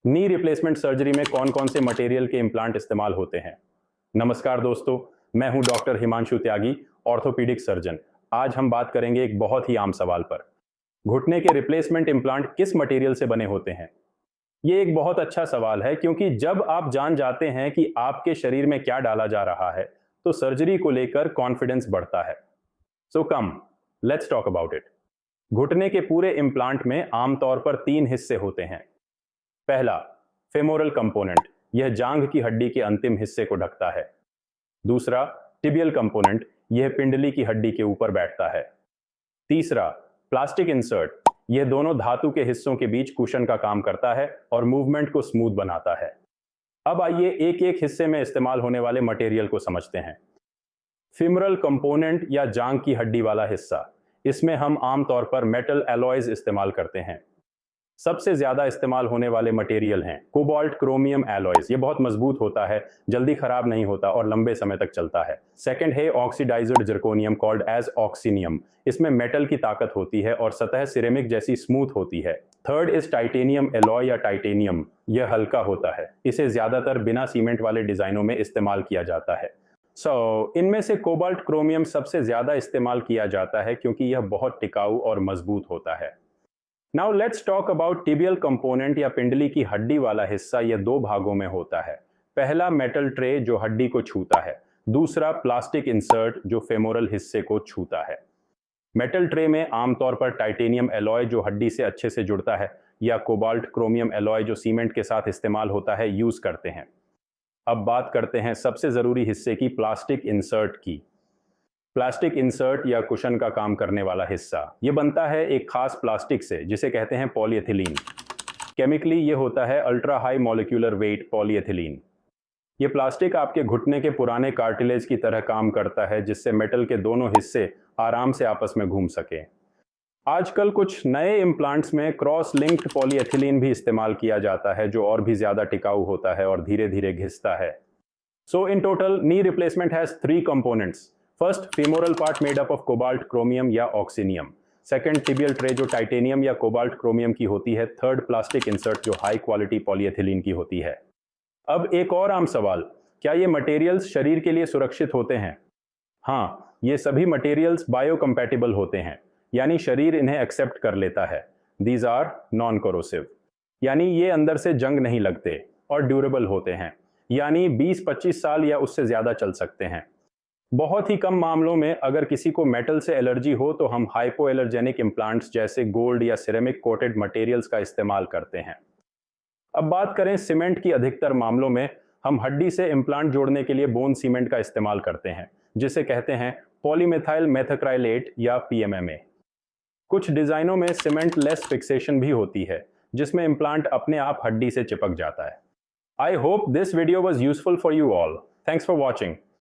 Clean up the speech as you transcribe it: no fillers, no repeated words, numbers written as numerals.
Knee replacement surgery में कौन कौन से मटेरियल के इम्प्लांट इस्तेमाल होते हैं। नमस्कार दोस्तों, मैं हूं डॉक्टर हिमांशु त्यागी, ऑर्थोपीडिक सर्जन। आज हम बात करेंगे एक बहुत ही आम सवाल पर। घुटने के रिप्लेसमेंट इम्प्लांट किस मटेरियल से बने होते हैं। ये एक बहुत अच्छा सवाल है, क्योंकि जब आप जान जाते हैं कि आपके शरीर में क्या डाला जा रहा है तो सर्जरी को लेकर कॉन्फिडेंस बढ़ता है। सो कम, लेट्स टॉक अबाउट इट। घुटने के पूरे इम्प्लांट में आमतौर पर 3 हिस्से होते हैं। पहला, फेमोरल कंपोनेंट, यह जांघ की हड्डी के अंतिम हिस्से को ढकता है। दूसरा, टिबियल कंपोनेंट, यह पिंडली की हड्डी के ऊपर बैठता है। तीसरा, प्लास्टिक इंसर्ट, यह दोनों धातु के हिस्सों के बीच कुशन का काम करता है और मूवमेंट को स्मूथ बनाता है। अब आइए एक एक हिस्से में इस्तेमाल होने वाले मटेरियल को समझते हैं। फेमोरल कंपोनेंट या जांघ की हड्डी वाला हिस्सा, इसमें हम आमतौर पर मेटल एलॉयज इस्तेमाल करते हैं। सबसे ज्यादा इस्तेमाल होने वाले मटेरियल हैं कोबाल्ट क्रोमियम एलॉयज। ये बहुत मजबूत होता है, जल्दी खराब नहीं होता और लंबे समय तक चलता है। सेकंड है ऑक्सीडाइज्ड जिरकोनियम, कॉल्ड एज ऑक्सीनियम। इसमें मेटल की ताकत होती है और सतह सिरेमिक जैसी स्मूथ होती है। थर्ड इज टाइटेनियम एलॉय या टाइटेनियम। यह हल्का होता है, इसे ज्यादातर बिना सीमेंट वाले डिजाइनों में इस्तेमाल किया जाता है। इनमें से कोबाल्ट क्रोमियम सबसे ज्यादा इस्तेमाल किया जाता है, क्योंकि यह बहुत टिकाऊ और मजबूत होता है। Now let's talk about tibial component या पिंडली की हड्डी वाला हिस्सा। यह 2 भागों में होता है। पहला, मेटल ट्रे जो हड्डी को छूता है। दूसरा, प्लास्टिक इंसर्ट जो फेमोरल हिस्से को छूता है। मेटल ट्रे में आमतौर पर टाइटेनियम एलॉय जो हड्डी से अच्छे से जुड़ता है, या कोबाल्ट क्रोमियम एलॉय जो सीमेंट के साथ इस्तेमाल होता है, यूज करते हैं। अब बात करते हैं सबसे जरूरी हिस्से की, प्लास्टिक इंसर्ट की। प्लास्टिक इंसर्ट या कुशन का काम करने वाला हिस्सा, यह बनता है एक खास प्लास्टिक से जिसे कहते हैं पॉलीएथिलीन। केमिकली ये होता है ultra high molecular weight polyethylene. ये प्लास्टिक आपके घुटने के पुराने कार्टिलेज की तरह काम करता है, जिससे मेटल के दोनों हिस्से आराम से आपस में घूम सके। आजकल कुछ नए इम्प्लांट्स में क्रॉस लिंक्ड पॉलीएथिलीन भी इस्तेमाल किया जाता है, जो और भी ज्यादा टिकाऊ होता है और धीरे धीरे घिसता है। So in total, knee replacement has 3 components. First, femoral part made up of cobalt chromium या ऑक्सीनियम। सेकंड, टिबियल ट्रे जो टाइटेनियम या कोबाल्ट क्रोमियम की होती है। थर्ड, प्लास्टिक इंसर्ट जो हाई क्वालिटी पॉलीएथिलीन की होती है। अब एक और आम सवाल, क्या ये मटेरियल्स शरीर के लिए सुरक्षित होते हैं? हाँ, ये सभी मटेरियल्स बायोकम्पैटिबल होते हैं, यानी शरीर इन्हें एक्सेप्ट कर लेता है। दीज आर नॉन कोरोसिव, यानी ये अंदर से जंग नहीं लगते और ड्यूरेबल होते हैं, यानी 20-25 साल या उससे ज्यादा चल सकते हैं। बहुत ही कम मामलों में अगर किसी को मेटल से एलर्जी हो तो हम हाइपो एलर्जेनिक इम्प्लांट्स जैसे गोल्ड या सिरेमिक कोटेड मटेरियल्स का इस्तेमाल करते हैं। अब बात करें सीमेंट की, अधिकतर मामलों में हम हड्डी से इम्प्लांट जोड़ने के लिए बोन सीमेंट का इस्तेमाल करते हैं, जिसे कहते हैं पॉलीमेथाइल मेथाक्राइलेट या पीएमएमए। कुछ डिजाइनों में सीमेंट लेस फिक्सेशन भी होती है, जिसमें इम्प्लांट अपने आप हड्डी से चिपक जाता है। I hope this video was useful for you all. Thanks for watching.